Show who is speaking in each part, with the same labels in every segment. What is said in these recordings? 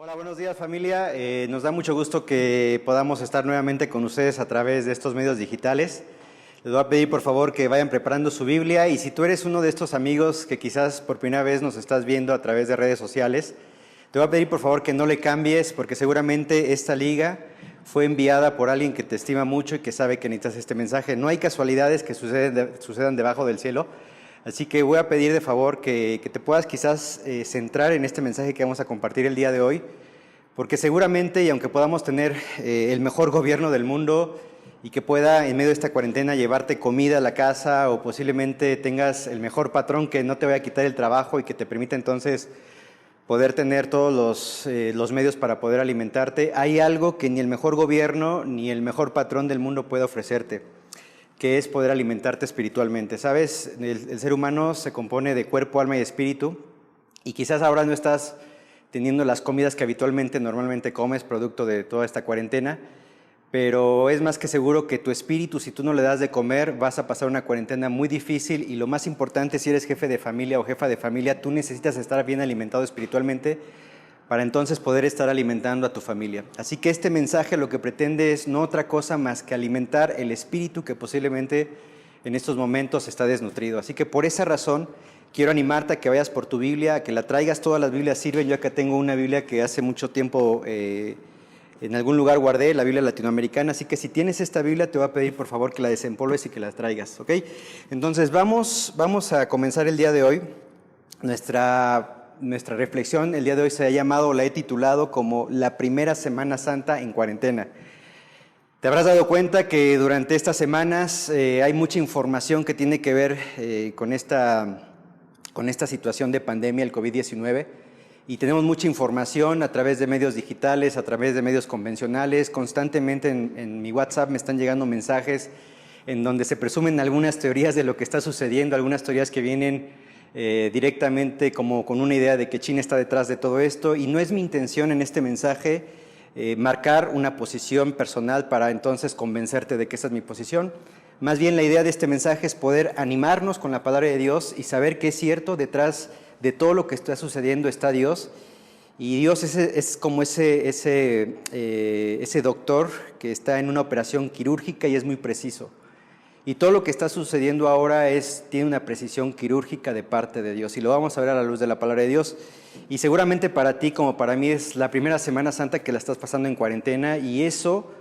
Speaker 1: Hola, buenos días familia. Nos da mucho gusto que podamos estar nuevamente con ustedes a través de estos medios digitales. Les voy a pedir por favor que vayan preparando su Biblia y si tú eres uno de estos amigos que quizás por primera vez nos estás viendo a través de redes sociales, te voy a pedir por favor que no le cambies porque seguramente esta liga fue enviada por alguien que te estima mucho y que sabe que necesitas este mensaje. No hay casualidades que sucedan debajo del cielo. Así que voy a pedir de favor que te puedas quizás centrar en este mensaje que vamos a compartir el día de hoy, porque seguramente, y aunque podamos tener el mejor gobierno del mundo y que pueda en medio de esta cuarentena llevarte comida a la casa o posiblemente tengas el mejor patrón que no te vaya a quitar el trabajo y que te permita entonces poder tener todos los medios para poder alimentarte, hay algo que ni el mejor gobierno ni el mejor patrón del mundo puede ofrecerte, que es poder alimentarte espiritualmente. ¿Sabes? El ser humano se compone de cuerpo, alma y espíritu, y quizás ahora no estás teniendo las comidas que normalmente comes, producto de toda esta cuarentena, pero es más que seguro que tu espíritu, si tú no le das de comer, vas a pasar una cuarentena muy difícil, y lo más importante, si eres jefe de familia o jefa de familia, tú necesitas estar bien alimentado espiritualmente para entonces poder estar alimentando a tu familia. Así que este mensaje lo que pretende es no otra cosa más que alimentar el espíritu que posiblemente en estos momentos está desnutrido. Así que por esa razón quiero animarte a que vayas por tu Biblia, a que la traigas. Todas las Biblias sirven. Yo acá tengo una Biblia que hace mucho tiempo en algún lugar guardé, la Biblia latinoamericana. Así que si tienes esta Biblia te voy a pedir por favor que la desempolves y que la traigas, ¿ok? Entonces vamos a comenzar el día de hoy. Nuestra reflexión el día de hoy se ha llamado, la he titulado como la primera Semana Santa en cuarentena. Te habrás dado cuenta que durante estas semanas hay mucha información que tiene que ver con esta situación de pandemia, el COVID-19, y tenemos mucha información a través de medios digitales, a través de medios convencionales. Constantemente en mi WhatsApp me están llegando mensajes en donde se presumen algunas teorías de lo que está sucediendo, algunas teorías que vienen directamente como con una idea de que China está detrás de todo esto, y no es mi intención en este mensaje marcar una posición personal para entonces convencerte de que esa es mi posición. Más bien la idea de este mensaje es poder animarnos con la palabra de Dios y saber que es cierto, detrás de todo lo que está sucediendo está Dios, y Dios es como ese doctor que está en una operación quirúrgica y es muy preciso. Y todo lo que está sucediendo ahora tiene una precisión quirúrgica de parte de Dios, y lo vamos a ver a la luz de la palabra de Dios. Y seguramente para ti, como para mí, es la primera Semana Santa que la estás pasando en cuarentena, y eso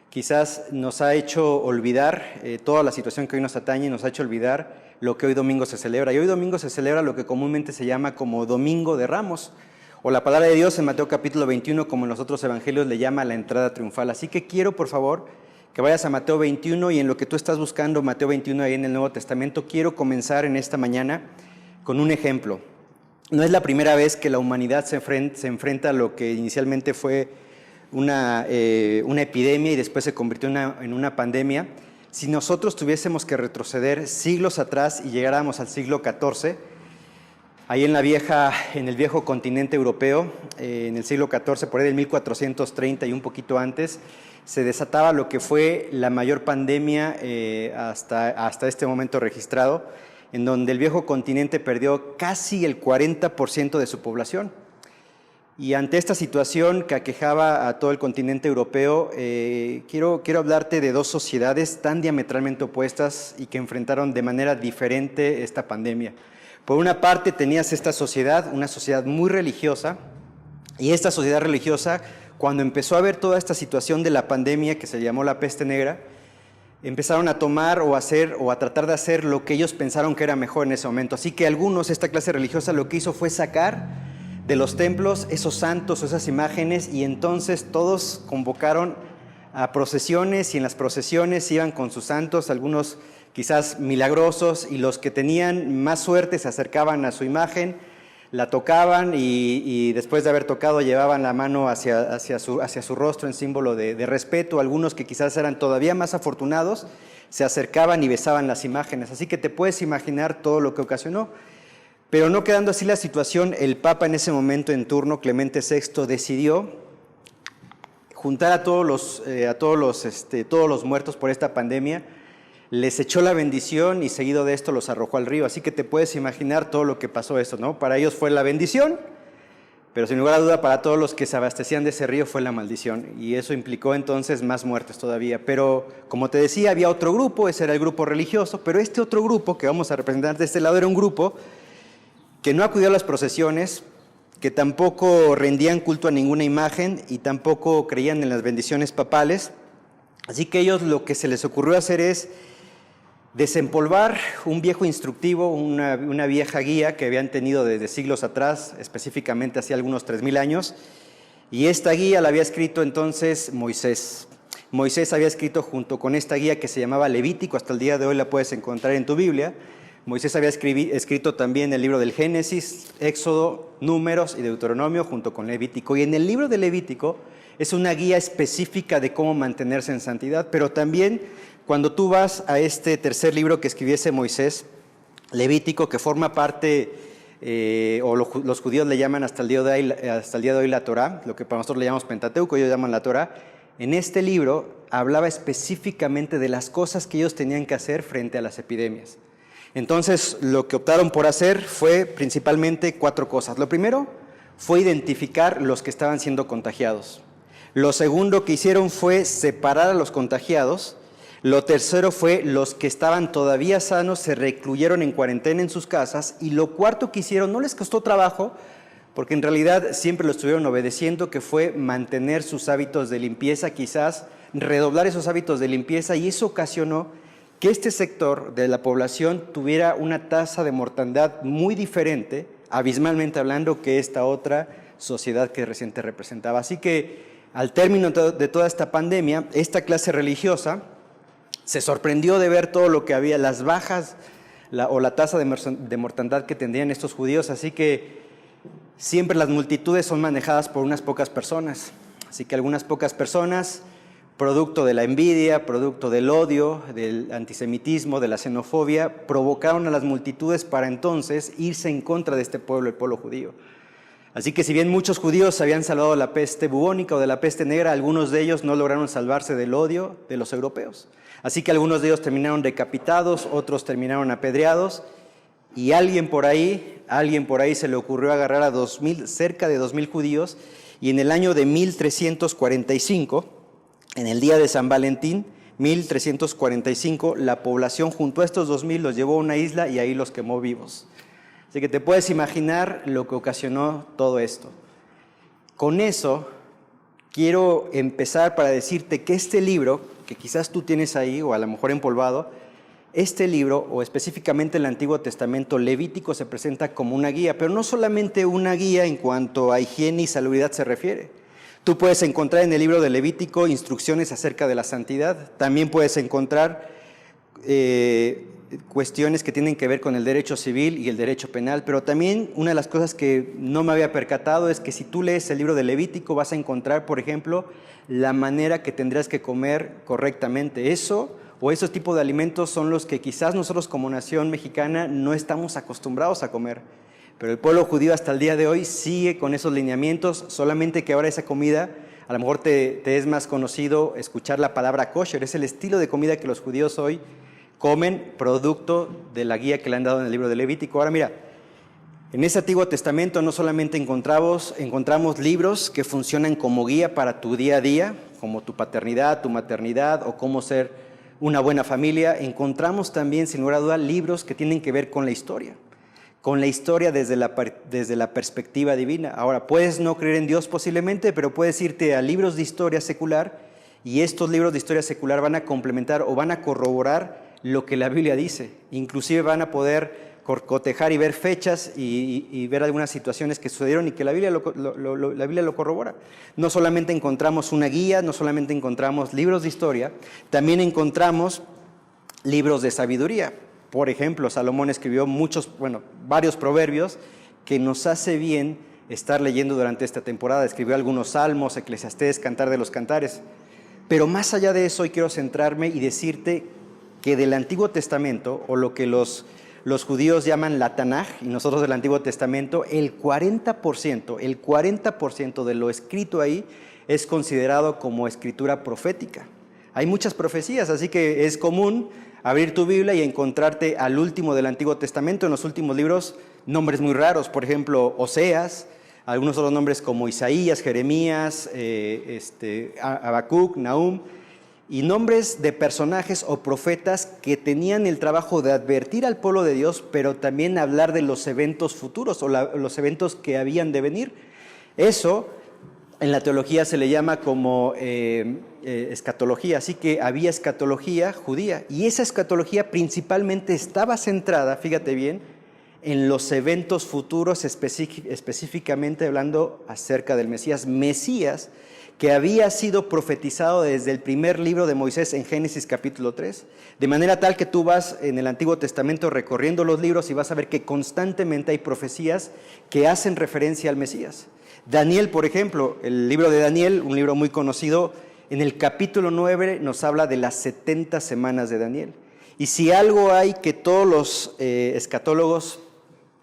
Speaker 1: quizás nos ha hecho olvidar toda la situación que hoy nos atañe, nos ha hecho olvidar lo que hoy domingo se celebra. Y hoy domingo se celebra lo que comúnmente se llama como Domingo de Ramos, o la palabra de Dios en Mateo capítulo 21, como en los otros evangelios le llama la entrada triunfal. Así que quiero, por favor, que vayas a Mateo 21, y en lo que tú estás buscando Mateo 21 ahí en el Nuevo Testamento, quiero comenzar en esta mañana con un ejemplo. No es la primera vez que la humanidad se enfrenta a lo que inicialmente fue una epidemia y después se convirtió en una pandemia. Si nosotros tuviésemos que retroceder siglos atrás y llegáramos al siglo XIV, ahí en el viejo continente europeo, en el siglo XIV, por ahí del 1430 y un poquito antes, se desataba lo que fue la mayor pandemia hasta este momento registrado, en donde el viejo continente perdió casi el 40% de su población. Y ante esta situación que aquejaba a todo el continente europeo, quiero hablarte de dos sociedades tan diametralmente opuestas y que enfrentaron de manera diferente esta pandemia. Por una parte tenías esta sociedad, una sociedad muy religiosa, y esta sociedad religiosa, cuando empezó a ver toda esta situación de la pandemia que se llamó la peste negra, empezaron a tomar o a tratar de hacer lo que ellos pensaron que era mejor en ese momento. Así que esta clase religiosa lo que hizo fue sacar de los templos esos santos o esas imágenes, y entonces todos convocaron a procesiones, y en las procesiones iban con sus santos, algunos quizás milagrosos, y los que tenían más suerte se acercaban a su imagen, la tocaban y después de haber tocado llevaban la mano hacia su rostro en símbolo de respeto. Algunos que quizás eran todavía más afortunados se acercaban y besaban las imágenes. Así que te puedes imaginar todo lo que ocasionó. Pero no quedando así la situación, el Papa en ese momento en turno, Clemente VI, decidió juntar a todos los muertos por esta pandemia, les echó la bendición y seguido de esto los arrojó al río. Así que te puedes imaginar todo lo que pasó esto, ¿no? Para ellos fue la bendición, pero sin lugar a duda para todos los que se abastecían de ese río fue la maldición, y eso implicó entonces más muertes todavía. Pero como te decía, había otro grupo, ese era el grupo religioso, pero este otro grupo que vamos a representar de este lado era un grupo que no acudió a las procesiones, que tampoco rendían culto a ninguna imagen y tampoco creían en las bendiciones papales. Así que ellos lo que se les ocurrió hacer es desempolvar un viejo instructivo, una vieja guía que habían tenido desde siglos atrás, específicamente hace algunos 3000 años, y esta guía la había escrito entonces Moisés. Moisés había escrito junto con esta guía que se llamaba Levítico, hasta el día de hoy la puedes encontrar en tu Biblia. Moisés había escrito también el libro del Génesis, Éxodo, Números y Deuteronomio junto con Levítico, y en el libro de Levítico es una guía específica de cómo mantenerse en santidad, pero también cuando tú vas a este tercer libro que escribiese Moisés, Levítico, que forma parte, los judíos le llaman hasta el día de hoy la Torá, lo que para nosotros le llamamos Pentateuco, ellos llaman la Torá. En este libro hablaba específicamente de las cosas que ellos tenían que hacer frente a las epidemias. Entonces, lo que optaron por hacer fue principalmente 4 cosas. Lo primero fue identificar los que estaban siendo contagiados. Lo segundo que hicieron fue separar a los contagiados. Lo tercero fue los que estaban todavía sanos se recluyeron en cuarentena en sus casas. Y lo cuarto que hicieron no les costó trabajo, porque en realidad siempre lo estuvieron obedeciendo, que fue mantener sus hábitos de limpieza, quizás redoblar esos hábitos de limpieza, y eso ocasionó que este sector de la población tuviera una tasa de mortandad muy diferente, abismalmente hablando, que esta otra sociedad que recién te representaba. Así que al término de toda esta pandemia, esta clase religiosa se sorprendió de ver todo lo que había, las bajas o la tasa de mortandad que tendrían estos judíos, así que siempre las multitudes son manejadas por unas pocas personas. Así que algunas pocas personas, producto de la envidia, producto del odio, del antisemitismo, de la xenofobia, provocaron a las multitudes para entonces irse en contra de este pueblo, el pueblo judío. Así que si bien muchos judíos habían salvado de la peste bubónica o de la peste negra, algunos de ellos no lograron salvarse del odio de los europeos. Así que algunos de ellos terminaron decapitados, otros terminaron apedreados, y alguien por ahí se le ocurrió agarrar a cerca de 2000 judíos, y en el año de 1345, en el día de San Valentín, 1345, la población junto a estos 2000 los llevó a una isla y ahí los quemó vivos. Así que te puedes imaginar lo que ocasionó todo esto. Con eso quiero empezar para decirte que este libro, que quizás tú tienes ahí o a lo mejor empolvado, este libro, o específicamente el Antiguo Testamento Levítico, se presenta como una guía, pero no solamente una guía en cuanto a higiene y salubridad se refiere. Tú puedes encontrar en el libro de Levítico instrucciones acerca de la santidad, también puedes encontrar cuestiones que tienen que ver con el derecho civil y el derecho penal, pero también una de las cosas que no me había percatado es que si tú lees el libro de Levítico vas a encontrar, por ejemplo, la manera que tendrás que comer correctamente. Esos tipos de alimentos son los que quizás nosotros como nación mexicana no estamos acostumbrados a comer, pero el pueblo judío hasta el día de hoy sigue con esos lineamientos, solamente que ahora esa comida, a lo mejor te es más conocido escuchar la palabra kosher, es el estilo de comida que los judíos hoy comen, producto de la guía que le han dado en el libro de Levítico. Ahora mira, en ese Antiguo Testamento no solamente encontramos libros que funcionan como guía para tu día a día, como tu paternidad, tu maternidad o cómo ser una buena familia, encontramos también, sin lugar a duda, libros que tienen que ver con la historia desde la perspectiva divina. Ahora, puedes no creer en Dios posiblemente, pero puedes irte a libros de historia secular y estos libros de historia secular van a complementar o van a corroborar lo que la Biblia dice. Inclusive van a poder cotejar y ver fechas y ver algunas situaciones que sucedieron y que la Biblia lo corrobora. No solamente encontramos una guía, no solamente encontramos libros de historia, también encontramos libros de sabiduría. Por ejemplo, Salomón escribió varios proverbios que nos hace bien estar leyendo durante esta temporada. Escribió algunos salmos, Eclesiastés, Cantar de los Cantares. Pero más allá de eso, hoy quiero centrarme y decirte que del Antiguo Testamento, o lo que los judíos llaman la Tanaj, y nosotros del Antiguo Testamento, el 40% de lo escrito ahí es considerado como escritura profética. Hay muchas profecías, así que es común abrir tu Biblia y encontrarte al último del Antiguo Testamento, en los últimos libros, nombres muy raros, por ejemplo, Oseas, algunos otros nombres como Isaías, Jeremías, Habacuc, Nahum, y nombres de personajes o profetas que tenían el trabajo de advertir al pueblo de Dios, pero también hablar de los eventos futuros o los eventos que habían de venir. Eso en la teología se le llama como escatología, así que había escatología judía, y esa escatología principalmente estaba centrada, fíjate bien, en los eventos futuros, específicamente hablando acerca del Mesías, que había sido profetizado desde el primer libro de Moisés en Génesis capítulo 3, de manera tal que tú vas en el Antiguo Testamento recorriendo los libros y vas a ver que constantemente hay profecías que hacen referencia al Mesías. Daniel, por ejemplo, el libro de Daniel, un libro muy conocido, en el capítulo 9 nos habla de las 70 semanas de Daniel. Y si algo hay que todos los escatólogos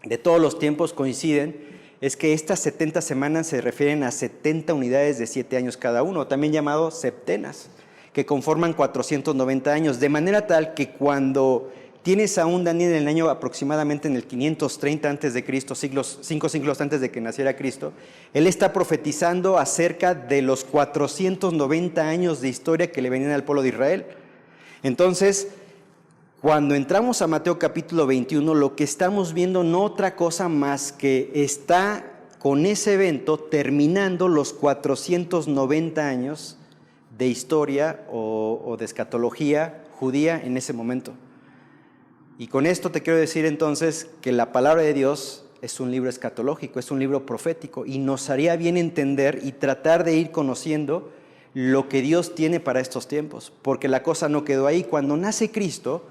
Speaker 1: de todos los tiempos coinciden, es que estas 70 semanas se refieren a 70 unidades de 7 años cada uno, también llamado septenas, que conforman 490 años, de manera tal que cuando tienes a un Daniel en el año aproximadamente en el 530 a.C., 5 siglos antes de que naciera Cristo, él está profetizando acerca de los 490 años de historia que le venían al pueblo de Israel. Entonces, cuando entramos a Mateo capítulo 21, lo que estamos viendo no otra cosa más que está con ese evento terminando los 490 años de historia o de escatología judía en ese momento. Y con esto te quiero decir entonces que la palabra de Dios es un libro escatológico, es un libro profético, y nos haría bien entender y tratar de ir conociendo lo que Dios tiene para estos tiempos, porque la cosa no quedó ahí. Cuando nace Cristo,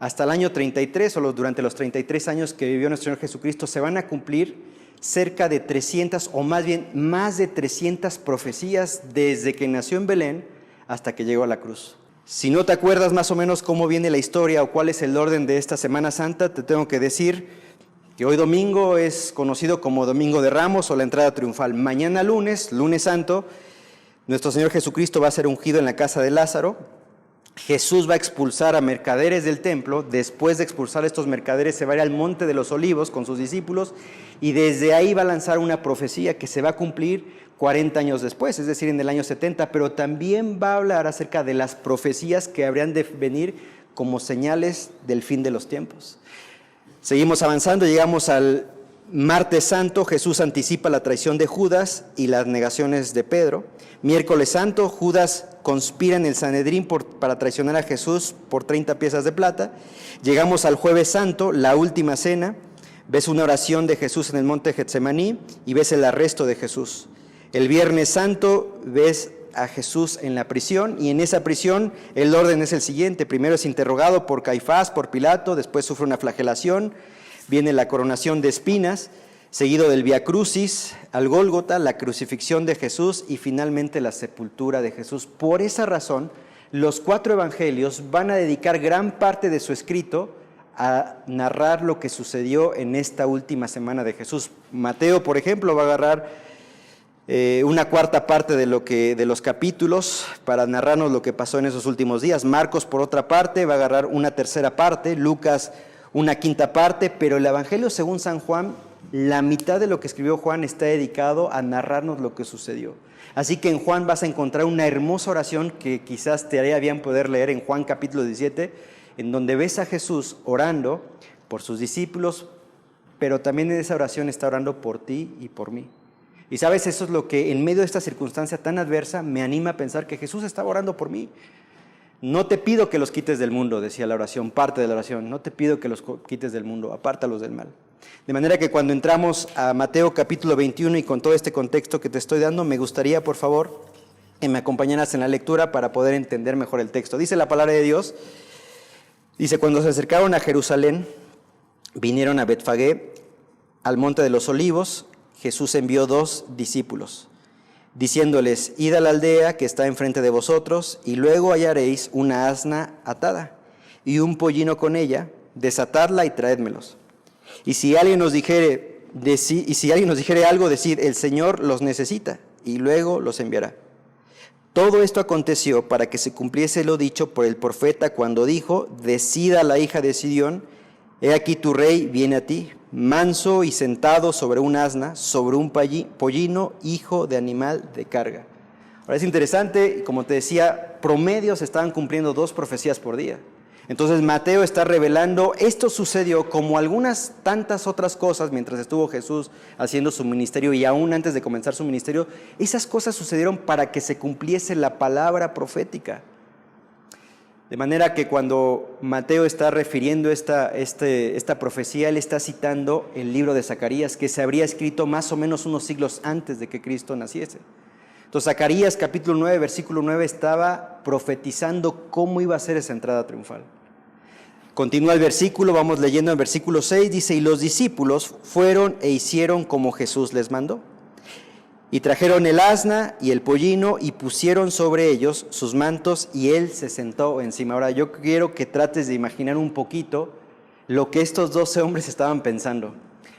Speaker 1: hasta el año 33, o durante los 33 años que vivió nuestro Señor Jesucristo, se van a cumplir cerca de 300, o más bien más de 300 profecías desde que nació en Belén hasta que llegó a la cruz. Si no te acuerdas más o menos cómo viene la historia o cuál es el orden de esta Semana Santa, te tengo que decir que hoy domingo es conocido como Domingo de Ramos o la entrada triunfal. Mañana lunes, lunes santo, nuestro Señor Jesucristo va a ser ungido en la casa de Lázaro. Jesús va a expulsar a mercaderes del templo. Después de expulsar a estos mercaderes se va a ir al Monte de los Olivos con sus discípulos, y desde ahí va a lanzar una profecía que se va a cumplir 40 años después, es decir, en el año 70, pero también va a hablar acerca de las profecías que habrían de venir como señales del fin de los tiempos. Seguimos avanzando, llegamos al Martes Santo. Jesús anticipa la traición de Judas y las negaciones de Pedro. Miércoles Santo, Judas conspira en el Sanedrín para traicionar a Jesús por 30 piezas de plata. Llegamos al Jueves Santo, la última cena. Ves una oración de Jesús en el monte Getsemaní y ves el arresto de Jesús. El Viernes Santo ves a Jesús en la prisión, y en esa prisión el orden es el siguiente: primero es interrogado por Caifás, por Pilato, después sufre una flagelación, viene la coronación de espinas, seguido del Vía Crucis, al Gólgota, la crucifixión de Jesús y finalmente la sepultura de Jesús. Por esa razón, los 4 evangelios van a dedicar gran parte de su escrito a narrar lo que sucedió en esta última semana de Jesús. Mateo, por ejemplo, va a agarrar una cuarta parte de los capítulos para narrarnos lo que pasó en esos últimos días. Marcos, por otra parte, va a agarrar una tercera parte, Lucas una quinta parte, pero el Evangelio según San Juan, la mitad de lo que escribió Juan está dedicado a narrarnos lo que sucedió. Así que en Juan vas a encontrar una hermosa oración que quizás te haría bien poder leer en Juan capítulo 17, en donde ves a Jesús orando por sus discípulos, pero también en esa oración está orando por ti y por mí. Y sabes, eso es lo que en medio de esta circunstancia tan adversa me anima a pensar que Jesús estaba orando por mí. No te pido que los quites del mundo, decía la oración, parte de la oración. No te pido que los quites del mundo, apártalos del mal. De manera que cuando entramos a Mateo capítulo 21 y con todo este contexto que te estoy dando, me gustaría, por favor, que me acompañaras en la lectura para poder entender mejor el texto. Dice la palabra de Dios, dice: cuando se acercaron a Jerusalén, vinieron a Betfagé, al monte de los Olivos. Jesús envió 2 discípulos, diciéndoles: id a la aldea que está enfrente de vosotros, y luego hallaréis una asna atada y un pollino con ella, desatadla y traédmelos. Y si alguien nos dijere algo, decid: el Señor los necesita, y luego los enviará. Todo esto aconteció para que se cumpliese lo dicho por el profeta cuando dijo: decida la hija de Sidión, he aquí tu rey viene a ti, manso y sentado sobre un asna, sobre un pollino, hijo de animal de carga. Ahora es interesante, como te decía, promedio se estaban cumpliendo 2 profecías por día. Entonces Mateo está revelando, esto sucedió como algunas tantas otras cosas mientras estuvo Jesús haciendo su ministerio y aún antes de comenzar su ministerio, esas cosas sucedieron para que se cumpliese la palabra profética. De manera que cuando Mateo está refiriendo esta profecía, él está citando el libro de Zacarías, que se habría escrito más o menos unos siglos antes de que Cristo naciese. Entonces Zacarías capítulo 9, versículo 9 estaba profetizando cómo iba a ser esa entrada triunfal. Continúa el versículo, vamos leyendo el versículo 6, dice, y los discípulos fueron e hicieron como Jesús les mandó. Y trajeron el asna y el pollino y pusieron sobre ellos sus mantos y él se sentó encima. Ahora yo quiero que trates de imaginar un poquito lo que estos 12 hombres estaban pensando.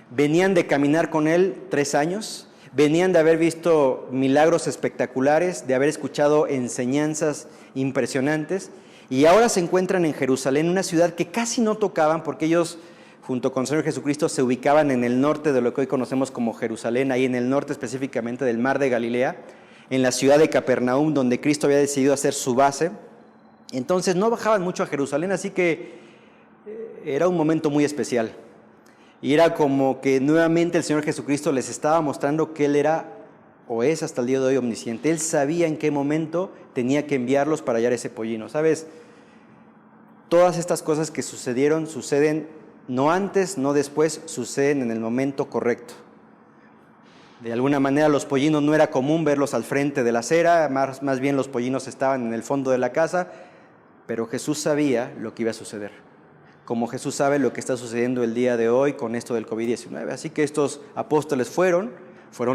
Speaker 1: Venían de caminar con él 3 años, venían de haber visto milagros espectaculares, de haber escuchado enseñanzas impresionantes, y ahora se encuentran en Jerusalén, una ciudad que casi no tocaban porque ellos, junto con el Señor Jesucristo, se ubicaban en el norte de lo que hoy conocemos como Jerusalén, ahí en el norte específicamente del Mar de Galilea, en la ciudad de Capernaum, donde Cristo había decidido hacer su base. Entonces no bajaban mucho a Jerusalén, así que era un momento muy especial. Y era como que nuevamente el Señor Jesucristo les estaba mostrando que Él era, o es hasta el día de hoy, omnisciente. Él sabía en qué momento tenía que enviarlos para hallar ese pollino. ¿Sabes? Todas estas cosas que suceden no antes, no después, suceden en el momento correcto. De alguna manera los pollinos no era común verlos al frente de la acera, más bien los pollinos estaban en el fondo de la casa, pero Jesús sabía lo que iba a suceder. Como Jesús sabe lo que está sucediendo el día de hoy con esto del COVID-19. Así que estos apóstoles fueron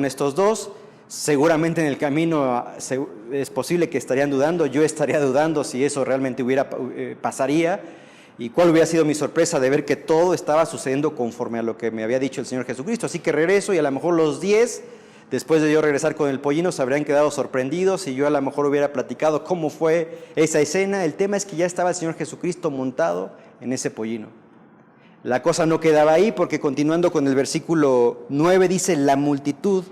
Speaker 1: estos 2, seguramente en el camino es posible que estarían dudando, yo estaría dudando si eso realmente pasaría, y cuál hubiera sido mi sorpresa de ver que todo estaba sucediendo conforme a lo que me había dicho el Señor Jesucristo. Así que regreso y a lo mejor los 10, después de yo regresar con el pollino, se habrían quedado sorprendidos y yo a lo mejor hubiera platicado cómo fue esa escena. El tema es que ya estaba el Señor Jesucristo montado en ese pollino. La cosa no quedaba ahí porque continuando con el versículo 9 dice, la multitud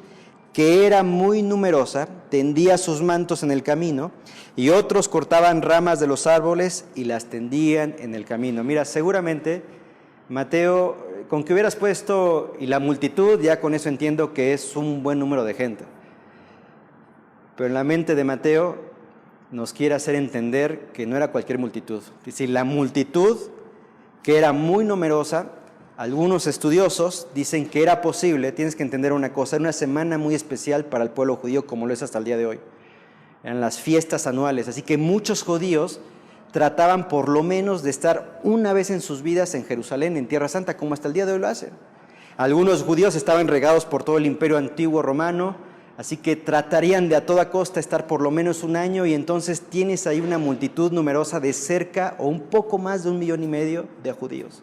Speaker 1: que era muy numerosa tendía sus mantos en el camino y otros cortaban ramas de los árboles y las tendían en el camino. Mira, seguramente Mateo, con que hubieras puesto y la multitud, ya con eso entiendo que es un buen número de gente. Pero en la mente de Mateo nos quiere hacer entender que no era cualquier multitud. Es decir, la multitud que era muy numerosa, algunos estudiosos dicen que era posible, tienes que entender una cosa, era una semana muy especial para el pueblo judío como lo es hasta el día de hoy. Eran las fiestas anuales, así que muchos judíos trataban por lo menos de estar una vez en sus vidas en Jerusalén, en Tierra Santa, como hasta el día de hoy lo hacen. Algunos judíos estaban regados por todo el imperio antiguo romano, así que tratarían de a toda costa estar por lo menos un año, y entonces tienes ahí una multitud numerosa de cerca o un poco más de 1,5 millones de judíos.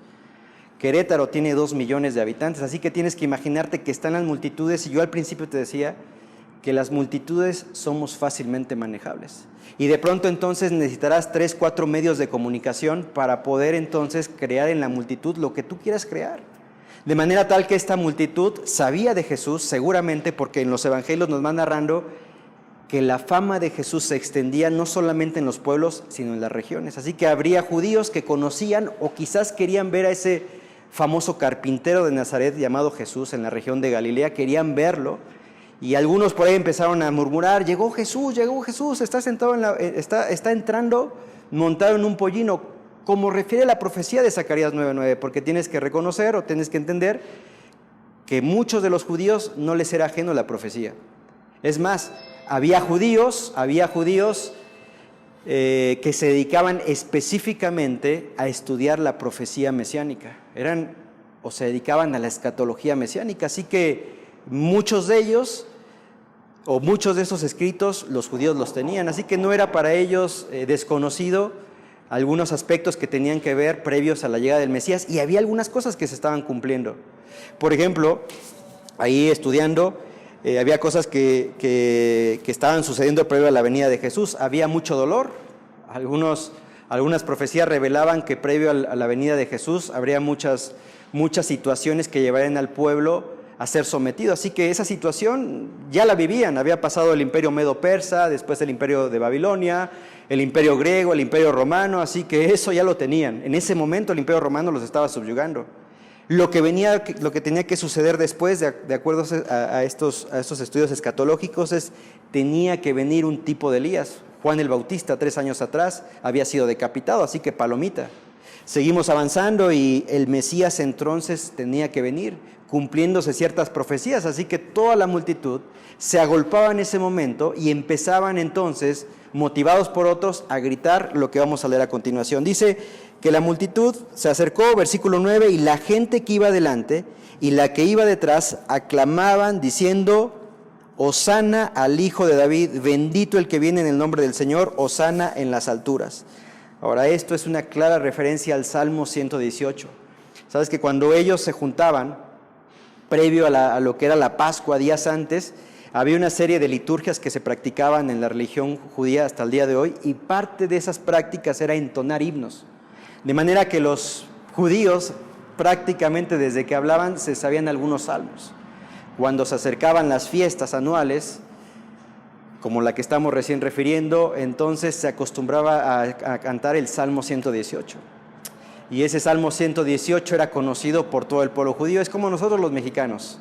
Speaker 1: Querétaro tiene 2 millones de habitantes, así que tienes que imaginarte que están las multitudes, y yo al principio te decía que las multitudes somos fácilmente manejables. Y de pronto entonces necesitarás 3, 4 medios de comunicación para poder entonces crear en la multitud lo que tú quieras crear. De manera tal que esta multitud sabía de Jesús, seguramente porque en los evangelios nos van narrando que la fama de Jesús se extendía no solamente en los pueblos, sino en las regiones. Así que habría judíos que conocían o quizás querían ver a ese famoso carpintero de Nazaret llamado Jesús en la región de Galilea, querían verlo, y algunos por ahí empezaron a murmurar, llegó Jesús, está sentado está entrando montado en un pollino, como refiere la profecía de Zacarías 9:9, porque tienes que reconocer o tienes que entender que muchos de los judíos no les era ajeno la profecía. Es más, había judíos que se dedicaban específicamente a estudiar la profecía mesiánica. Se dedicaban a la escatología mesiánica, así que muchos de ellos, o muchos de esos escritos, los judíos los tenían, así que no era para ellos desconocido algunos aspectos que tenían que ver previos a la llegada del Mesías, y había algunas cosas que se estaban cumpliendo. Por ejemplo, ahí estudiando, había cosas que estaban sucediendo previo a la venida de Jesús. Había mucho dolor. Algunas profecías revelaban que previo a la venida de Jesús habría muchas muchas situaciones que llevarían al pueblo a ser sometido. Así que esa situación ya la vivían. Había pasado el imperio medo-persa, después el imperio de Babilonia, el imperio griego, el imperio romano, así que eso ya lo tenían. En ese momento el imperio romano los estaba subyugando. Lo que tenía que suceder después, de acuerdo a estos estudios escatológicos, tenía que venir un tipo de Elías. Juan el Bautista, 3 años atrás, había sido decapitado, así que palomita. Seguimos avanzando y el Mesías entonces tenía que venir, cumpliéndose ciertas profecías, así que toda la multitud se agolpaba en ese momento y empezaban entonces, motivados por otros, a gritar lo que vamos a leer a continuación. Dice que la multitud se acercó, versículo 9, y la gente que iba delante y la que iba detrás aclamaban diciendo: Hosana al Hijo de David, bendito el que viene en el nombre del Señor, Hosana en las alturas. Ahora, esto es una clara referencia al Salmo 118. Sabes que cuando ellos se juntaban, previo a lo que era la Pascua, días antes, había una serie de liturgias que se practicaban en la religión judía hasta el día de hoy, y parte de esas prácticas era entonar himnos. De manera que los judíos, prácticamente desde que hablaban, se sabían algunos salmos. Cuando se acercaban las fiestas anuales, como la que estamos recién refiriendo, entonces se acostumbraba a cantar el Salmo 118. Y ese Salmo 118 era conocido por todo el pueblo judío. Es como nosotros los mexicanos.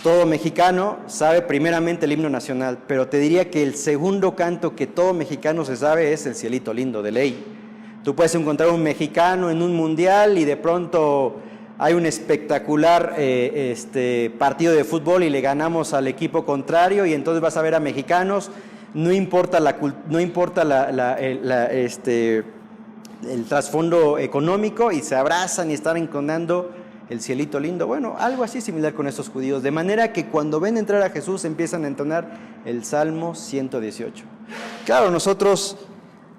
Speaker 1: Todo mexicano sabe primeramente el himno nacional, pero te diría que el segundo canto que todo mexicano se sabe es el Cielito Lindo, de ley. Tú puedes encontrar un mexicano en un mundial y de pronto hay un espectacular partido de fútbol y le ganamos al equipo contrario, y entonces vas a ver a mexicanos, no importa el trasfondo económico, y se abrazan y están entonando el Cielito Lindo. Bueno, algo así similar con estos judíos, de manera que cuando ven entrar a Jesús empiezan a entonar el Salmo 118. Claro, nosotros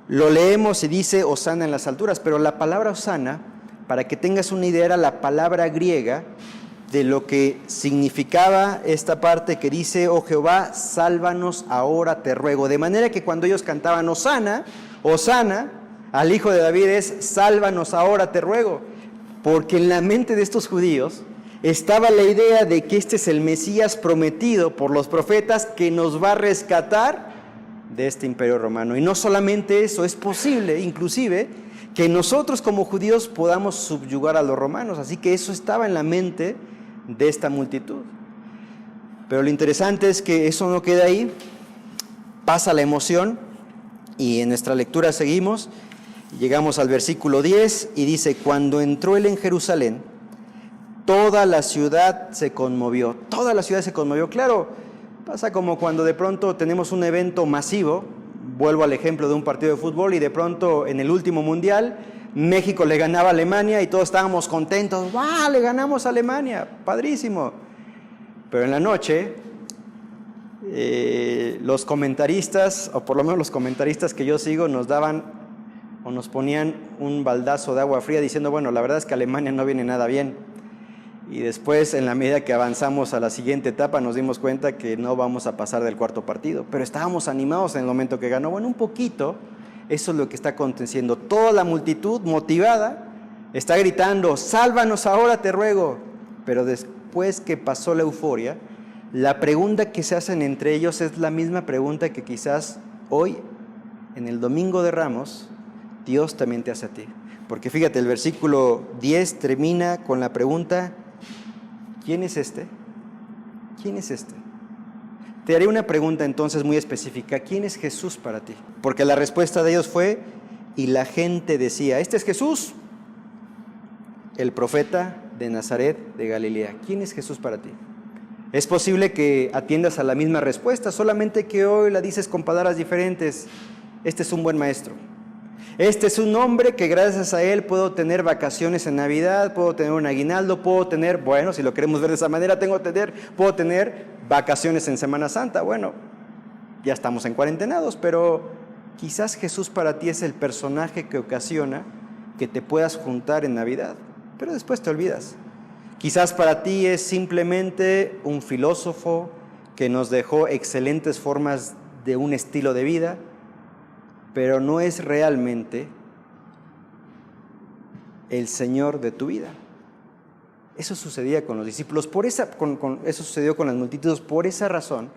Speaker 1: lo leemos y dice Hosana en las alturas, pero la palabra Hosana, para que tengas una idea, era la palabra griega de lo que significaba esta parte que dice: oh Jehová, sálvanos ahora, te ruego. De manera que cuando ellos cantaban Hosana, Hosana al Hijo de David, es sálvanos ahora, te ruego. Porque en la mente de estos judíos estaba la idea de que este es el Mesías prometido por los profetas, que nos va a rescatar de este imperio romano. Y no solamente eso, es posible inclusive que nosotros como judíos podamos subyugar a los romanos. Así que eso estaba en la mente de esta multitud. Pero lo interesante es que eso no queda ahí, pasa la emoción, y en nuestra lectura seguimos, llegamos al versículo 10 y dice: cuando entró él en Jerusalén, toda la ciudad se conmovió. Toda la ciudad se conmovió. Claro, pasa como cuando de pronto tenemos un evento masivo. Vuelvo al ejemplo de un partido de fútbol, y de pronto en el último mundial México le ganaba a Alemania y todos estábamos contentos. ¡Wow! Le ganamos a Alemania, padrísimo. Pero en la noche los comentaristas, o por lo menos los comentaristas que yo sigo, nos daban o nos ponían un baldazo de agua fría diciendo: bueno, la verdad es que Alemania no viene nada bien. Y después, en la medida que avanzamos a la siguiente etapa, nos dimos cuenta que no vamos a pasar del cuarto partido. Pero estábamos animados en el momento que ganó. Bueno, un poquito, eso es lo que está aconteciendo. Toda la multitud, motivada, está gritando: sálvanos ahora, te ruego. Pero después que pasó la euforia, la pregunta que se hacen entre ellos es la misma pregunta que quizás hoy, en el Domingo de Ramos, Dios también te hace a ti. Porque fíjate, el versículo 10 termina con la pregunta: ¿quién es este? ¿Quién es este? Te haré una pregunta entonces muy específica: ¿quién es Jesús para ti? Porque la respuesta de ellos fue: y la gente decía, este es Jesús, el profeta de Nazaret de Galilea. ¿Quién es Jesús para ti? Es posible que atiendas a la misma respuesta, solamente que hoy la dices con palabras diferentes. Este es un buen maestro. Este es un hombre que gracias a él puedo tener vacaciones en Navidad, puedo tener un aguinaldo, puedo tener, bueno, si lo queremos ver de esa manera, puedo tener vacaciones en Semana Santa. Bueno, ya estamos en cuarentenados, pero quizás Jesús para ti es el personaje que ocasiona que te puedas juntar en Navidad, pero después te olvidas. Quizás para ti es simplemente un filósofo que nos dejó excelentes formas de un estilo de vida, pero no es realmente el Señor de tu vida. Eso sucedía con los discípulos, eso sucedió con las multitudes. Por esa razón,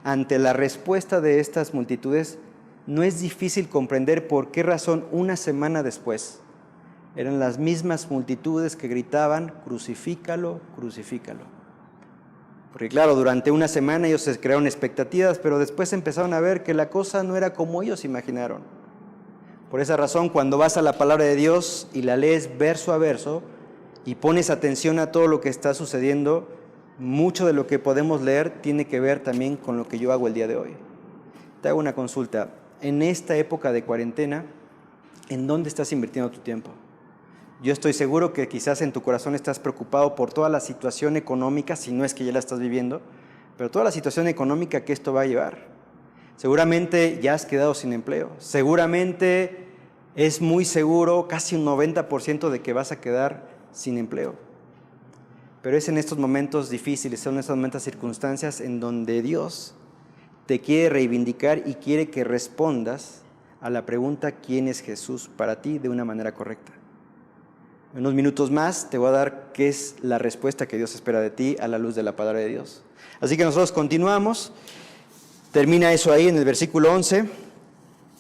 Speaker 1: ante la respuesta de estas multitudes, no es difícil comprender por qué razón una semana después eran las mismas multitudes que gritaban: crucifícalo, crucifícalo. Porque claro, durante una semana ellos se crearon expectativas, pero después empezaron a ver que la cosa no era como ellos imaginaron. Por esa razón, cuando vas a la palabra de Dios y la lees verso a verso y pones atención a todo lo que está sucediendo, mucho de lo que podemos leer tiene que ver también con lo que yo hago el día de hoy. Te hago una consulta. En esta época de cuarentena, ¿en dónde estás invirtiendo tu tiempo? Yo estoy seguro que quizás en tu corazón estás preocupado por toda la situación económica, si no es que ya la estás viviendo, pero toda la situación económica que esto va a llevar. Seguramente ya has quedado sin empleo. Seguramente es muy seguro, casi un 90% de que vas a quedar sin empleo. Pero es en estos momentos difíciles, son en estas momentos circunstancias en donde Dios te quiere reivindicar y quiere que respondas a la pregunta: ¿quién es Jesús para ti?, de una manera correcta. En unos minutos más te voy a dar qué es la respuesta que Dios espera de ti a la luz de la palabra de Dios. Así que nosotros continuamos, termina eso ahí en el versículo 11,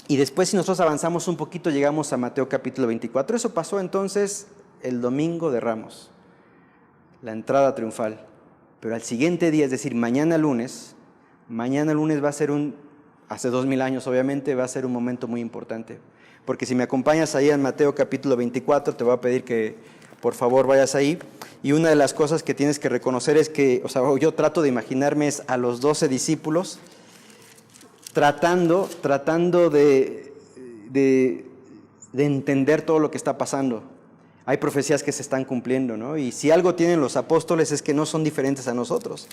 Speaker 1: y después, si nosotros avanzamos un poquito, llegamos a Mateo capítulo 24. Eso pasó entonces el domingo de Ramos, la entrada triunfal. Pero al siguiente día, es decir, mañana lunes va a ser hace 2000 años obviamente, va a ser un momento muy importante. Porque si me acompañas ahí en Mateo capítulo 24, te voy a pedir que por favor vayas ahí. Y una de las cosas que tienes que reconocer es que, yo trato de imaginarme a los 12 discípulos tratando de entender todo lo que está pasando. Hay profecías que se están cumpliendo, ¿no? Y si algo tienen los apóstoles es que no son diferentes a nosotros.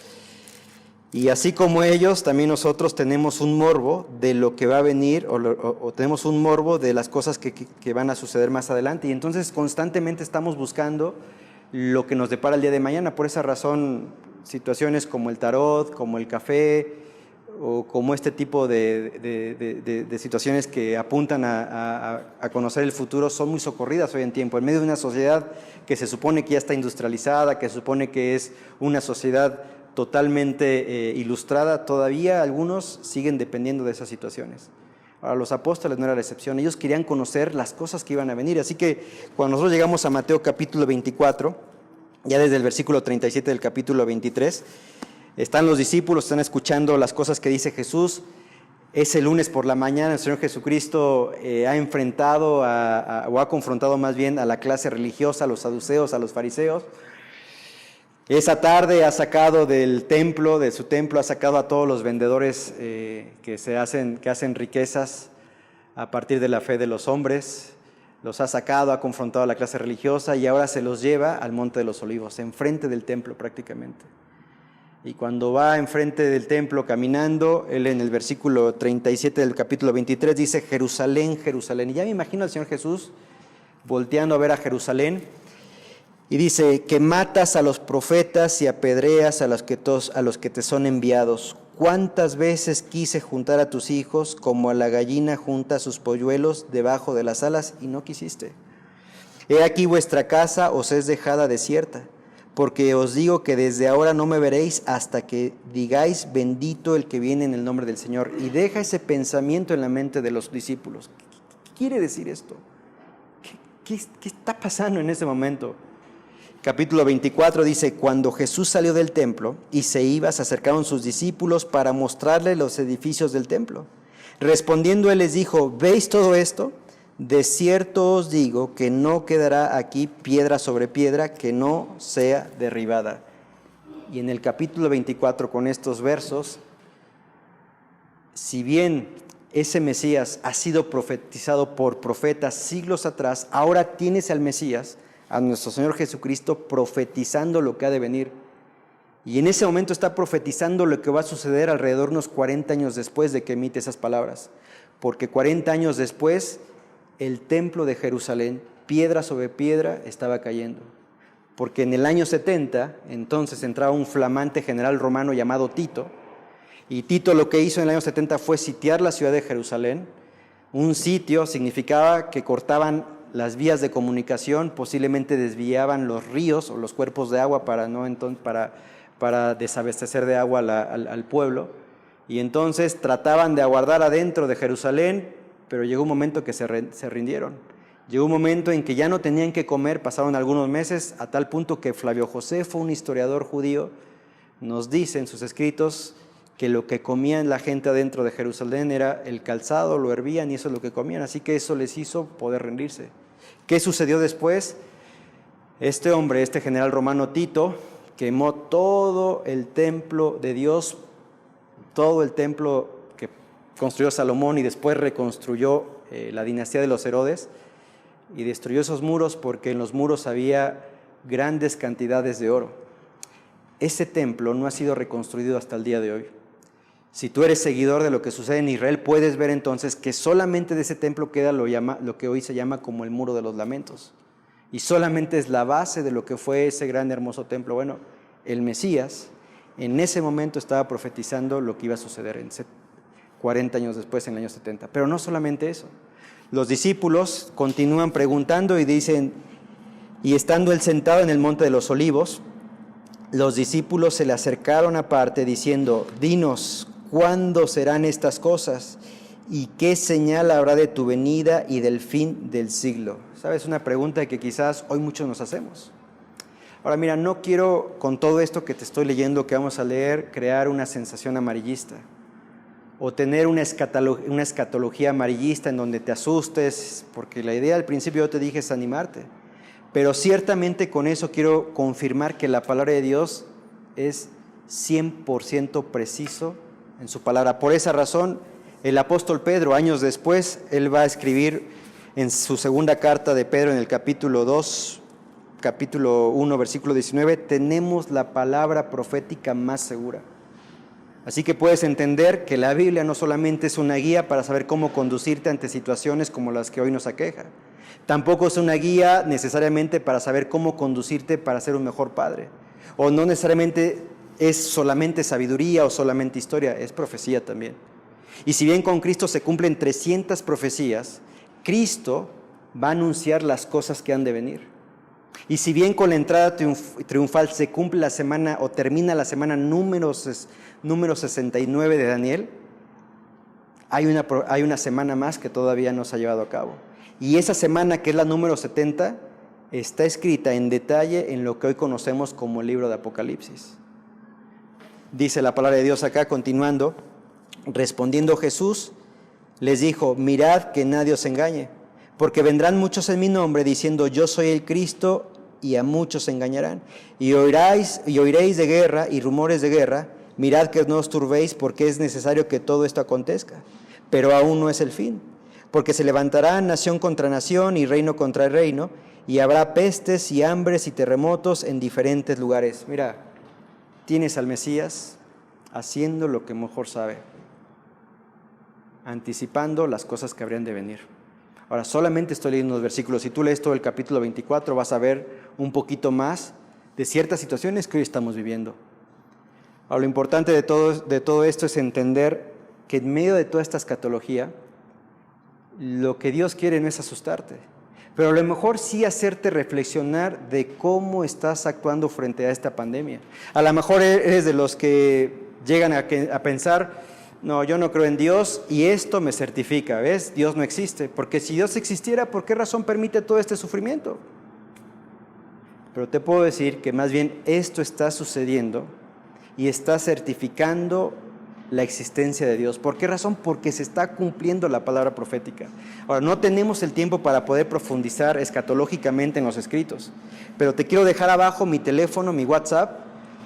Speaker 1: Y así como ellos, también nosotros tenemos un morbo de lo que va a venir, o tenemos un morbo de las cosas que van a suceder más adelante. Y entonces constantemente estamos buscando lo que nos depara el día de mañana. Por esa razón, situaciones como el tarot, como el café, o como este tipo de situaciones que apuntan a conocer el futuro, son muy socorridas hoy en tiempo. En medio de una sociedad que se supone que ya está industrializada, que se supone que es una sociedad totalmente ilustrada, todavía algunos siguen dependiendo de esas situaciones. Ahora, los apóstoles no era la excepción. Ellos querían conocer las cosas que iban a venir. Así que cuando nosotros llegamos a Mateo capítulo 24, ya desde el versículo 37 del capítulo 23, están los discípulos, están escuchando las cosas que dice Jesús. Ese lunes por la mañana el Señor Jesucristo ha enfrentado o ha confrontado más bien a la clase religiosa, a los saduceos, a los fariseos. Esa tarde ha sacado de su templo, ha sacado a todos los vendedores que hacen riquezas a partir de la fe de los hombres. Los ha sacado, ha confrontado a la clase religiosa y ahora se los lleva al Monte de los Olivos, enfrente del templo prácticamente. Y cuando va enfrente del templo caminando, él en el versículo 37 del capítulo 23 dice: Jerusalén, Jerusalén. Y ya me imagino al Señor Jesús volteando a ver a Jerusalén. Y dice: que matas a los profetas y apedreas a los que te son enviados. ¿Cuántas veces quise juntar a tus hijos como a la gallina junta sus polluelos debajo de las alas y no quisiste? He aquí vuestra casa os es dejada desierta, porque os digo que desde ahora no me veréis hasta que digáis: bendito el que viene en el nombre del Señor. Y deja ese pensamiento en la mente de los discípulos. ¿Qué quiere decir esto? ¿Qué está pasando en ese momento? Capítulo 24 dice: cuando Jesús salió del templo y se iba, se acercaron sus discípulos para mostrarle los edificios del templo. Respondiendo él les dijo: ¿veis todo esto? De cierto os digo que no quedará aquí piedra sobre piedra que no sea derribada. Y en el capítulo 24, con estos versos, si bien ese Mesías ha sido profetizado por profetas siglos atrás, ahora tienes al Mesías, a nuestro Señor Jesucristo, profetizando lo que ha de venir. Y en ese momento está profetizando lo que va a suceder alrededor de unos 40 años después de que emite esas palabras. Porque 40 años después, el templo de Jerusalén, piedra sobre piedra, estaba cayendo. Porque en el año 70, entonces entraba un flamante general romano llamado Tito. Y Tito lo que hizo en el año 70 fue sitiar la ciudad de Jerusalén. Un sitio significaba que cortaban las vías de comunicación, posiblemente desviaban los ríos o los cuerpos de agua para desabastecer de agua al pueblo. Y entonces trataban de aguardar adentro de Jerusalén, pero llegó un momento que se rindieron. Llegó un momento en que ya no tenían que comer, pasaron algunos meses, a tal punto que Flavio Josefo, un historiador judío, nos dice en sus escritos que lo que comían la gente adentro de Jerusalén era el calzado, lo hervían y eso es lo que comían, así que eso les hizo poder rendirse. ¿Qué sucedió después? Este hombre, este general romano Tito, quemó todo el templo de Dios, todo el templo que construyó Salomón y después reconstruyó la dinastía de los Herodes, y destruyó esos muros porque en los muros había grandes cantidades de oro. Ese templo no ha sido reconstruido hasta el día de hoy. Si tú eres seguidor de lo que sucede en Israel, puedes ver entonces que solamente de ese templo queda lo que hoy se llama como el Muro de los Lamentos. Y solamente es la base de lo que fue ese gran hermoso templo. Bueno, el Mesías en ese momento estaba profetizando lo que iba a suceder 40 años después, en el año 70. Pero no solamente eso. Los discípulos continúan preguntando y dicen, y estando él sentado en el monte de los Olivos, los discípulos se le acercaron aparte diciendo, dinos, ¿cuándo serán estas cosas? ¿Y qué señal habrá de tu venida y del fin del siglo? ¿Sabes? Una pregunta que quizás hoy muchos nos hacemos. Ahora mira, no quiero con todo esto que te estoy leyendo, que vamos a leer, crear una sensación amarillista o tener una escatología amarillista en donde te asustes, porque la idea al principio yo te dije es animarte. Pero ciertamente con eso quiero confirmar que la palabra de Dios es 100% preciso en su palabra. Por esa razón, el apóstol Pedro, años después, él va a escribir en su segunda carta de Pedro, en el capítulo 2, capítulo 1, versículo 19, tenemos la palabra profética más segura. Así que puedes entender que la Biblia no solamente es una guía para saber cómo conducirte ante situaciones como las que hoy nos aquejan. Tampoco es una guía necesariamente para saber cómo conducirte para ser un mejor padre. O no necesariamente es solamente sabiduría o solamente historia, es profecía también. Y si bien con Cristo se cumplen 300 profecías, Cristo va a anunciar las cosas que han de venir. Y si bien con la entrada triunfal se cumple la semana o termina la semana número 69 de Daniel, hay una semana más que todavía no se ha llevado a cabo. Y esa semana, que es la número 70, está escrita en detalle en lo que hoy conocemos como el libro de Apocalipsis. Dice la palabra de Dios acá, continuando, respondiendo Jesús, les dijo, mirad que nadie os engañe, porque vendrán muchos en mi nombre diciendo, yo soy el Cristo, y a muchos se engañarán. Y oiréis de guerra y rumores de guerra, mirad que no os turbéis, porque es necesario que todo esto acontezca, pero aún no es el fin. Porque se levantará nación contra nación y reino contra reino, y habrá pestes y hambres y terremotos en diferentes lugares. Mira, tienes al Mesías haciendo lo que mejor sabe, anticipando las cosas que habrían de venir. Ahora, solamente estoy leyendo unos versículos. Si tú lees todo el capítulo 24, vas a ver un poquito más de ciertas situaciones que hoy estamos viviendo. Ahora, lo importante de todo esto es entender que en medio de toda esta escatología, lo que Dios quiere no es asustarte, pero a lo mejor sí hacerte reflexionar de cómo estás actuando frente a esta pandemia. A lo mejor eres de los que llegan a pensar, no, yo no creo en Dios y esto me certifica, ¿ves? Dios no existe, porque si Dios existiera, ¿por qué razón permite todo este sufrimiento? Pero te puedo decir que más bien esto está sucediendo y está certificando la existencia de Dios. ¿Por qué razón? Porque se está cumpliendo la palabra profética. Ahora, no tenemos el tiempo para poder profundizar escatológicamente en los escritos, pero te quiero dejar abajo mi teléfono, mi WhatsApp,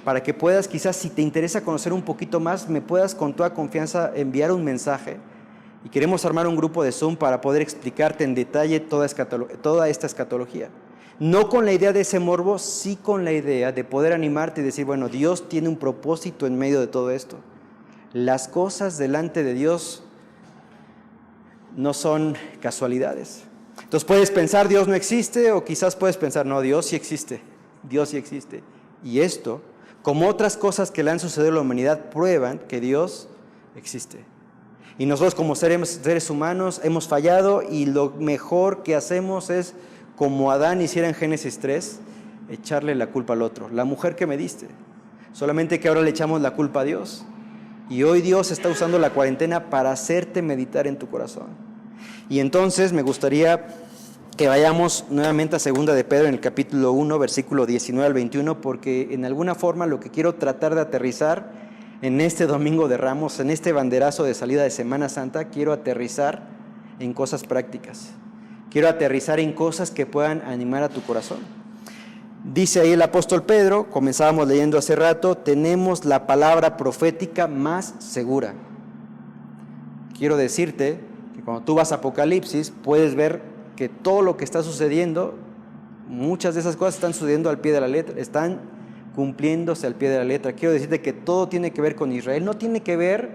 Speaker 1: para que puedas, quizás si te interesa conocer un poquito más, me puedas con toda confianza enviar un mensaje. Y queremos armar un grupo de Zoom para poder explicarte en detalle toda esta escatología. No con la idea de ese morbo, sí con la idea de poder animarte y decir, bueno, Dios tiene un propósito en medio de todo esto. Las cosas delante de Dios no son casualidades. Entonces puedes pensar, Dios no existe, o quizás puedes pensar, no, Dios sí existe. Dios sí existe. Y esto, como otras cosas que le han sucedido a la humanidad, prueban que Dios existe. Y nosotros como seres humanos hemos fallado y lo mejor que hacemos es, como Adán hiciera en Génesis 3, echarle la culpa al otro. La mujer que me diste. Solamente que ahora le echamos la culpa a Dios. Y hoy Dios está usando la cuarentena para hacerte meditar en tu corazón. Y entonces me gustaría que vayamos nuevamente a 2 de Pedro en el capítulo 1, versículo 19 al 21, porque en alguna forma lo que quiero tratar de aterrizar en este Domingo de Ramos, en este banderazo de salida de Semana Santa, quiero aterrizar en cosas prácticas. Quiero aterrizar en cosas que puedan animar a tu corazón. Dice ahí el apóstol Pedro, comenzábamos leyendo hace rato, tenemos la palabra profética más segura. Quiero decirte que cuando tú vas a Apocalipsis puedes ver que todo lo que está sucediendo, muchas de esas cosas están sucediendo al pie de la letra, están cumpliéndose al pie de la letra. Quiero decirte que todo tiene que ver con Israel, no tiene que ver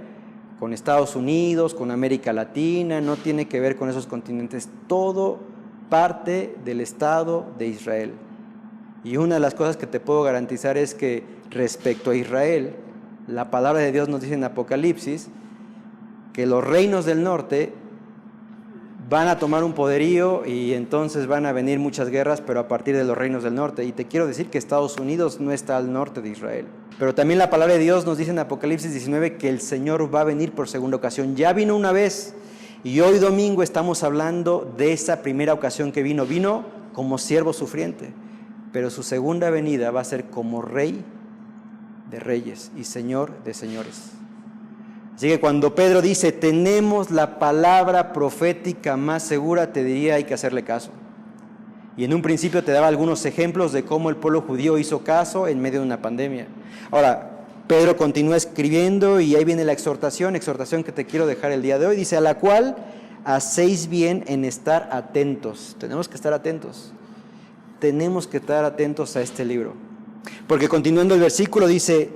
Speaker 1: con Estados Unidos, con América Latina, no tiene que ver con esos continentes, todo parte del Estado de Israel. Y una de las cosas que te puedo garantizar es que respecto a Israel, la palabra de Dios nos dice en Apocalipsis que los reinos del norte van a tomar un poderío y entonces van a venir muchas guerras, pero a partir de los reinos del norte. Y te quiero decir que Estados Unidos no está al norte de Israel. Pero también la palabra de Dios nos dice en Apocalipsis 19 que el Señor va a venir por segunda ocasión. Ya vino una vez y hoy domingo estamos hablando de esa primera ocasión que vino. Vino como siervo sufriente, pero su segunda venida va a ser como Rey de reyes y Señor de señores. Así que cuando Pedro dice, tenemos la palabra profética más segura, te diría, hay que hacerle caso. Y en un principio te daba algunos ejemplos de cómo el pueblo judío hizo caso en medio de una pandemia. Ahora, Pedro continúa escribiendo y ahí viene la exhortación que te quiero dejar el día de hoy. Dice, a la cual hacéis bien en estar atentos. Tenemos que estar atentos. Tenemos que estar atentos a este libro. Porque continuando el versículo dice,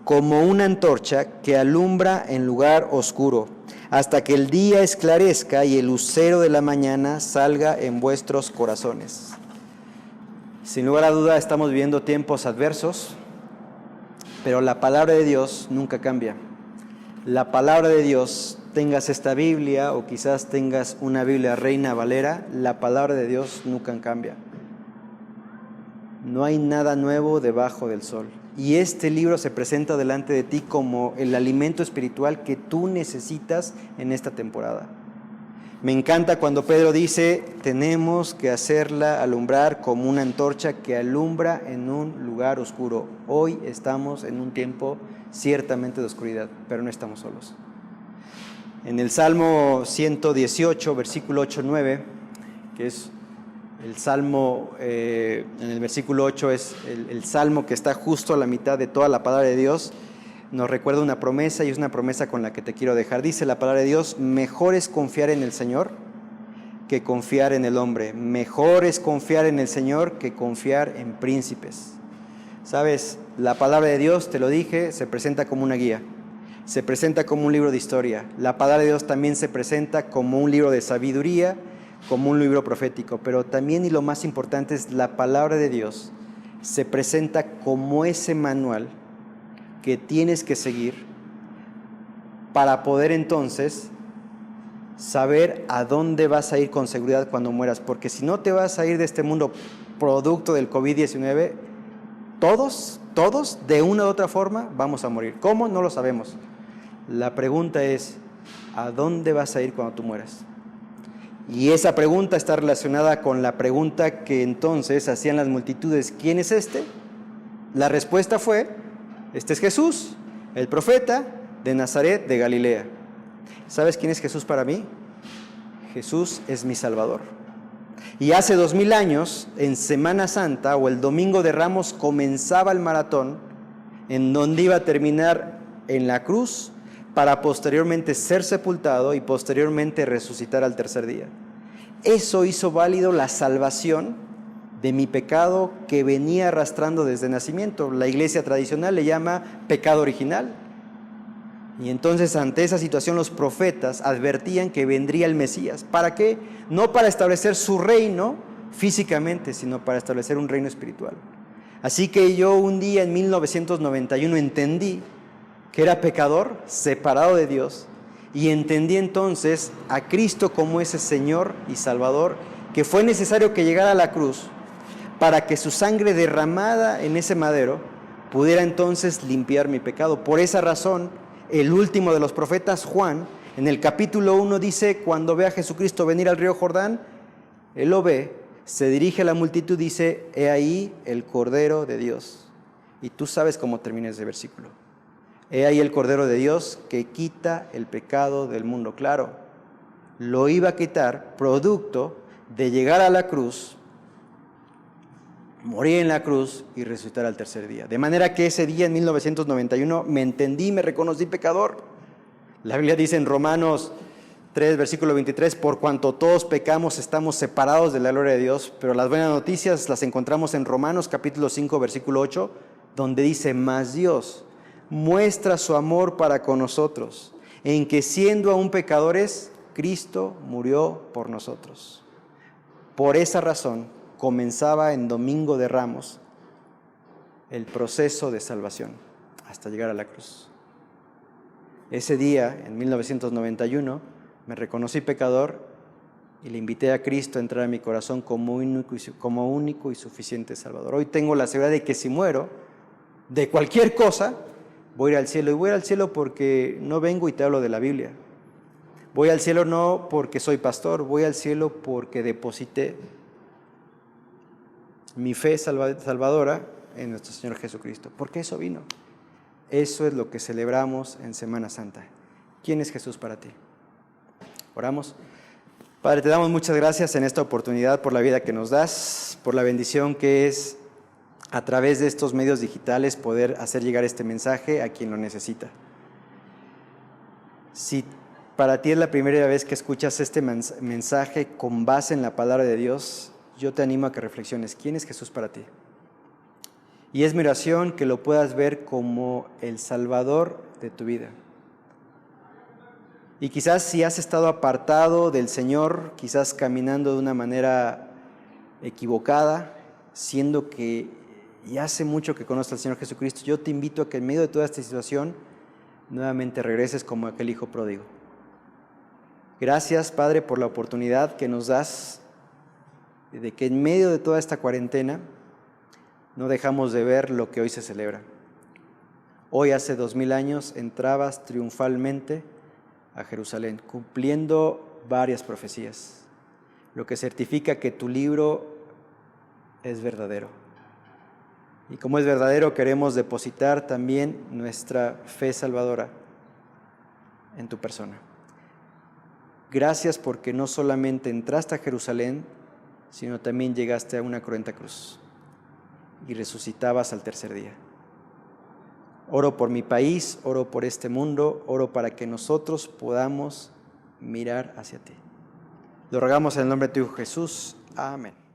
Speaker 1: como una antorcha que alumbra en lugar oscuro, hasta que el día esclarezca y el lucero de la mañana salga en vuestros corazones. Sin lugar a duda estamos viviendo tiempos adversos, pero la palabra de Dios nunca cambia. La palabra de Dios, tengas esta Biblia o quizás tengas una Biblia Reina Valera, la palabra de Dios nunca cambia. No hay nada nuevo debajo del sol. Y este libro se presenta delante de ti como el alimento espiritual que tú necesitas en esta temporada. Me encanta cuando Pedro dice, tenemos que hacerla alumbrar como una antorcha que alumbra en un lugar oscuro. Hoy estamos en un tiempo ciertamente de oscuridad, pero no estamos solos. En el Salmo 118, versículo 8-9, que es el Salmo, en el versículo 8 es el Salmo que está justo a la mitad de toda la palabra de Dios, nos recuerda una promesa y es una promesa con la que te quiero dejar. Dice la palabra de Dios, mejor es confiar en el Señor que confiar en el hombre. Mejor es confiar en el Señor que confiar en príncipes. Sabes, la palabra de Dios, te lo dije, se presenta como una guía. Se presenta como un libro de historia. La palabra de Dios también se presenta como un libro de sabiduría, como un libro profético, pero también, y lo más importante, es la palabra de Dios se presenta como ese manual que tienes que seguir para poder entonces saber a dónde vas a ir con seguridad cuando mueras, porque si no te vas a ir de este mundo producto del COVID-19, todos, de una u otra forma, vamos a morir. ¿Cómo? No lo sabemos. La pregunta es, ¿a dónde vas a ir cuando tú mueras? Y esa pregunta está relacionada con la pregunta que entonces hacían las multitudes, ¿quién es este? La respuesta fue, este es Jesús, el profeta de Nazaret de Galilea. ¿Sabes quién es Jesús para mí? Jesús es mi Salvador. Y hace 2000 años, en Semana Santa o el Domingo de Ramos, comenzaba el maratón en donde iba a terminar en la cruz para posteriormente ser sepultado y posteriormente resucitar al tercer día. Eso hizo válido la salvación de mi pecado que venía arrastrando desde nacimiento. La iglesia tradicional le llama pecado original. Y entonces ante esa situación los profetas advertían que vendría el Mesías. ¿Para qué? No para establecer su reino físicamente, sino para establecer un reino espiritual. Así que yo un día en 1991 entendí que era pecador, separado de Dios, y entendí entonces a Cristo como ese Señor y Salvador, que fue necesario que llegara a la cruz para que su sangre derramada en ese madero pudiera entonces limpiar mi pecado. Por esa razón, el último de los profetas, Juan, en el capítulo 1 dice, cuando ve a Jesucristo venir al río Jordán, él lo ve, se dirige a la multitud y dice, he ahí el Cordero de Dios. Y tú sabes cómo termina ese versículo. He ahí el Cordero de Dios que quita el pecado del mundo. Claro, lo iba a quitar producto de llegar a la cruz, morir en la cruz y resucitar al tercer día. De manera que ese día, en 1991, me entendí, me reconocí pecador. La Biblia dice en Romanos 3, versículo 23, por cuanto todos pecamos, estamos separados de la gloria de Dios. Pero las buenas noticias las encontramos en Romanos capítulo 5, versículo 8, donde dice, mas Dios muestra su amor para con nosotros, en que siendo aún pecadores, Cristo murió por nosotros. Por esa razón, comenzaba en Domingo de Ramos el proceso de salvación hasta llegar a la cruz. Ese día, en 1991, me reconocí pecador y le invité a Cristo a entrar a mi corazón como único y suficiente Salvador. Hoy tengo la seguridad de que si muero de cualquier cosa, voy a ir al cielo. Y voy a ir al cielo porque no vengo y te hablo de la Biblia. Voy al cielo no porque soy pastor, voy al cielo porque deposité mi fe salvadora en nuestro Señor Jesucristo. Porque eso vino. Eso es lo que celebramos en Semana Santa. ¿Quién es Jesús para ti? Oramos. Padre, te damos muchas gracias en esta oportunidad por la vida que nos das, por la bendición que es a través de estos medios digitales poder hacer llegar este mensaje a quien lo necesita. Si para ti es la primera vez que escuchas este mensaje con base en la palabra de Dios, yo te animo a que reflexiones. ¿Quién es Jesús para ti? Y es mi oración que lo puedas ver como el Salvador de tu vida. Y quizás si has estado apartado del Señor, quizás caminando de una manera equivocada, siendo que ya hace mucho que conoces al Señor Jesucristo, yo te invito a que en medio de toda esta situación nuevamente regreses como aquel hijo pródigo. Gracias, Padre, por la oportunidad que nos das de que en medio de toda esta cuarentena no dejamos de ver lo que hoy se celebra. Hoy, hace 2000 años, entrabas triunfalmente a Jerusalén, cumpliendo varias profecías, lo que certifica que tu libro es verdadero. Y como es verdadero, queremos depositar también nuestra fe salvadora en tu persona. Gracias porque no solamente entraste a Jerusalén, sino también llegaste a una cruenta cruz y resucitabas al tercer día. Oro por mi país, oro por este mundo, oro para que nosotros podamos mirar hacia ti. Lo rogamos en el nombre de tu Hijo Jesús. Amén.